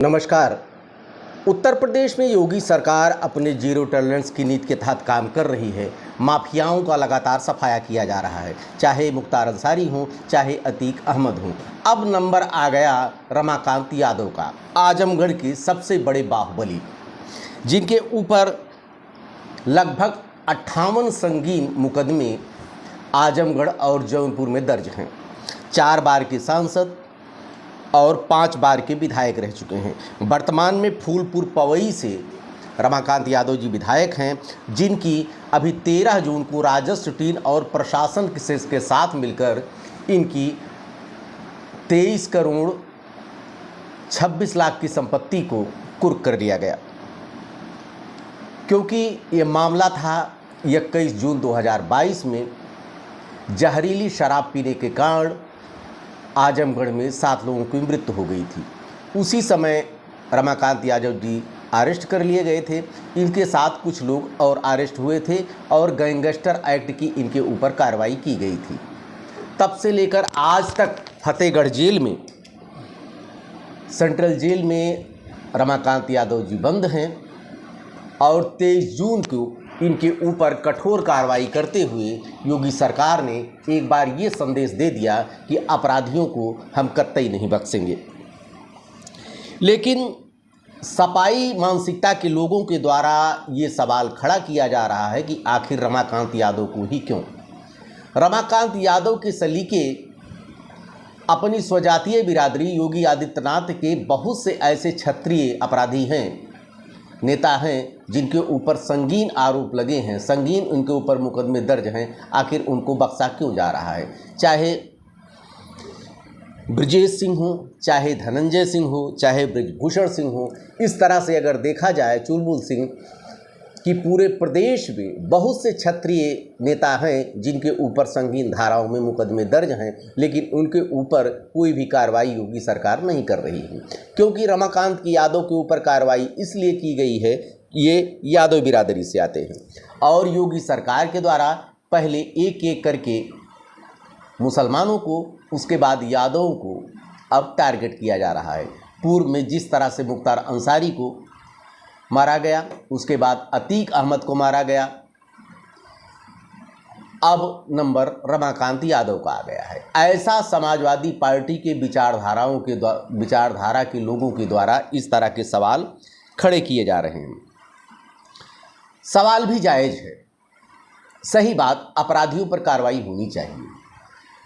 नमस्कार। उत्तर प्रदेश में योगी सरकार अपने जीरो टॉलरेंस की नीति के तहत काम कर रही है। माफियाओं का लगातार सफाया किया जा रहा है, चाहे मुख्तार अंसारी हों, चाहे अतीक अहमद हों। अब नंबर आ गया रमाकांत यादव का, आजमगढ़ के सबसे बड़े बाहुबली, जिनके ऊपर लगभग 58 संगीन मुकदमे आजमगढ़ और जौनपुर में दर्ज हैं। 4 बार के सांसद और 5 बार के विधायक रह चुके हैं। वर्तमान में फूलपुर पवई से रमाकांत यादव जी विधायक हैं, जिनकी अभी 13 जून को राजस्व टीम और प्रशासन के साथ मिलकर इनकी 23 करोड़ 26 लाख की संपत्ति को कुर्क कर दिया गया, क्योंकि ये मामला था 21 जून 2022 में जहरीली शराब पीने के कारण आजमगढ़ में 7 लोगों की मृत्यु हो गई थी। उसी समय रमाकांत यादव जी अरेस्ट कर लिए गए थे। इनके साथ कुछ लोग और अरेस्ट हुए थे और गैंगस्टर एक्ट की इनके ऊपर कार्रवाई की गई थी। तब से लेकर आज तक फतेहगढ़ जेल में, सेंट्रल जेल में रमाकांत यादव जी बंद हैं और 23 जून को इनके ऊपर कठोर कार्रवाई करते हुए योगी सरकार ने एक बार ये संदेश दे दिया कि अपराधियों को हम कतई नहीं बख्शेंगे। लेकिन सपाई मानसिकता के लोगों के द्वारा ये सवाल खड़ा किया जा रहा है कि आखिर रमाकांत यादव को ही क्यों। रमाकांत यादव के सलीके अपनी स्वजातीय बिरादरी योगी आदित्यनाथ के बहुत से ऐसे क्षत्रिय अपराधी हैं, नेता हैं, जिनके ऊपर संगीन आरोप लगे हैं, संगीन उनके ऊपर मुकदमे दर्ज हैं। आखिर उनको बख्शा क्यों जा रहा है? चाहे ब्रजेश सिंह हो, चाहे धनंजय सिंह हो, चाहे ब्रजभूषण सिंह हो, इस तरह से अगर देखा जाए चुलबुल सिंह कि पूरे प्रदेश में बहुत से क्षत्रिय नेता हैं जिनके ऊपर संगीन धाराओं में मुकदमे दर्ज हैं, लेकिन उनके ऊपर कोई भी कार्रवाई योगी सरकार नहीं कर रही है। क्योंकि रमाकांत की यादव के ऊपर कार्रवाई इसलिए की गई है, ये यादव बिरादरी से आते हैं और योगी सरकार के द्वारा पहले एक एक करके मुसलमानों को, उसके बाद यादवों को अब टारगेट किया जा रहा है। पूर्व में जिस तरह से मुख्तार अंसारी को मारा गया, उसके बाद अतीक अहमद को मारा गया, अब नंबर रमाकांत यादव का आ गया है। ऐसा समाजवादी पार्टी के विचारधारा के लोगों के द्वारा इस तरह के सवाल खड़े किए जा रहे हैं। सवाल भी जायज़ है, सही बात, अपराधियों पर कार्रवाई होनी चाहिए।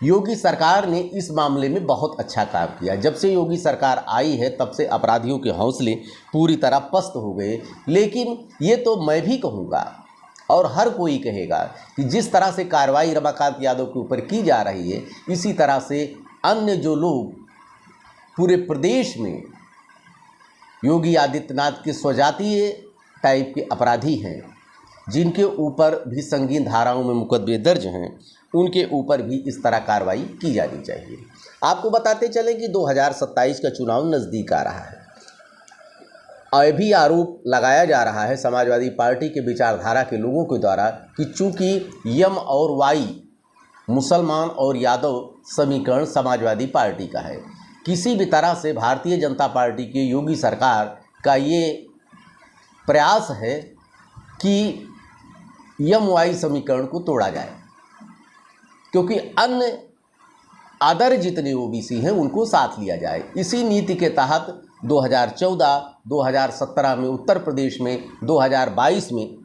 योगी सरकार ने इस मामले में बहुत अच्छा काम किया। जब से योगी सरकार आई है तब से अपराधियों के हौसले पूरी तरह पस्त हो गए। लेकिन ये तो मैं भी कहूँगा और हर कोई कहेगा कि जिस तरह से कार्रवाई रमाकांत यादव के ऊपर की जा रही है, इसी तरह से अन्य जो लोग पूरे प्रदेश में योगी आदित्यनाथ के स्वजातीय टाइप के अपराधी हैं, जिनके ऊपर भी संगीन धाराओं में मुकदमे दर्ज हैं, उनके ऊपर भी इस तरह कार्रवाई की जानी चाहिए। आपको बताते चलें कि 2027 का चुनाव नज़दीक आ रहा है। अभी आरोप लगाया जा रहा है समाजवादी पार्टी के विचारधारा के लोगों के द्वारा कि चूंकि यम और वाई मुसलमान और यादव समीकरण समाजवादी पार्टी का है, किसी भी तरह से भारतीय जनता पार्टी की योगी सरकार का ये प्रयास है कि यम वाई समीकरण को तोड़ा जाए, क्योंकि अन्य अदर जितने ओबीसी हैं उनको साथ लिया जाए। इसी नीति के तहत 2014, 2017 में उत्तर प्रदेश में, 2022 में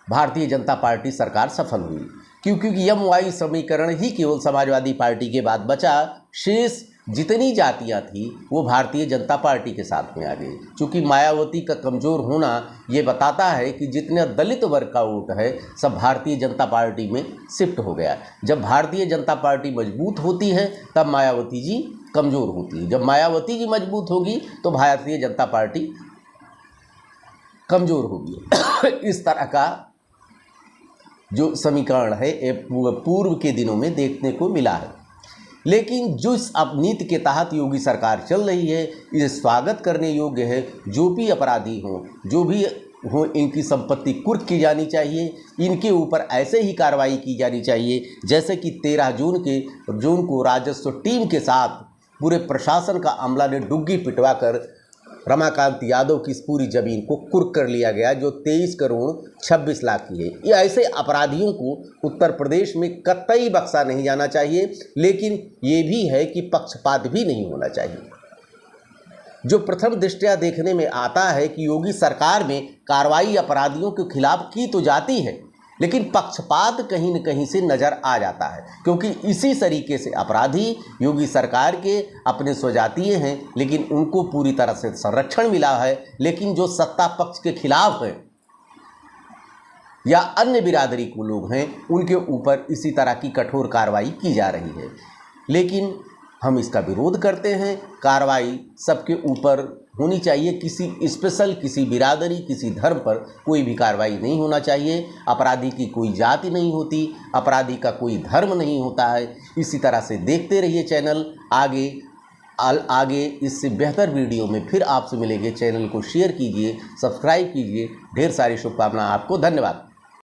भारतीय जनता पार्टी सरकार सफल हुई, क्योंकि यम वाई समीकरण ही केवल समाजवादी पार्टी के बाद बचा। शेष जितनी जातियां थी वो भारतीय जनता पार्टी के साथ में आ गई। चूँकि मायावती का कमज़ोर होना ये बताता है कि जितने दलित वर्ग का वोट है सब भारतीय जनता पार्टी में शिफ्ट हो गया। जब भारतीय जनता पार्टी मजबूत होती है तब मायावती जी कमज़ोर होती है, जब मायावती जी मजबूत होगी तो भारतीय जनता पार्टी कमज़ोर होगी। इस तरह का जो समीकरण है ये पूर्व के दिनों में देखने को मिला है। लेकिन जिस अब नीति के तहत योगी सरकार चल रही है, इसे स्वागत करने योग्य है। जो भी अपराधी हों, जो भी हो, इनकी संपत्ति कुर्क की जानी चाहिए। इनके ऊपर ऐसे ही कार्रवाई की जानी चाहिए जैसे कि 13 जून को राजस्व टीम के साथ पूरे प्रशासन का अमला ने डुग्गी पिटवा कर रमाकांत यादव की इस पूरी ज़मीन को कुर्क कर लिया गया, जो 23 करोड़ 26 लाख की है। ये ऐसे अपराधियों को उत्तर प्रदेश में कतई बख्शा नहीं जाना चाहिए, लेकिन ये भी है कि पक्षपात भी नहीं होना चाहिए। जो प्रथम दृष्टया देखने में आता है कि योगी सरकार में कार्रवाई अपराधियों के खिलाफ की तो जाती है, लेकिन पक्षपात कहीं न कहीं से नज़र आ जाता है, क्योंकि इसी तरीके से अपराधी योगी सरकार के अपने स्वजातीय हैं, लेकिन उनको पूरी तरह से संरक्षण मिला है, लेकिन जो सत्ता पक्ष के खिलाफ हैं या अन्य बिरादरी को लोग हैं, उनके ऊपर इसी तरह की कठोर कार्रवाई की जा रही है। लेकिन हम इसका विरोध करते हैं। कार्रवाई सबके ऊपर होनी चाहिए, किसी स्पेशल, किसी बिरादरी, किसी धर्म पर कोई भी कार्रवाई नहीं होना चाहिए। अपराधी की कोई जाति नहीं होती, अपराधी का कोई धर्म नहीं होता है। इसी तरह से देखते रहिए चैनल। आगे इससे बेहतर वीडियो में फिर आपसे मिलेंगे। चैनल को शेयर कीजिए, सब्सक्राइब कीजिए। ढेर सारी शुभकामनाएं आपको। धन्यवाद।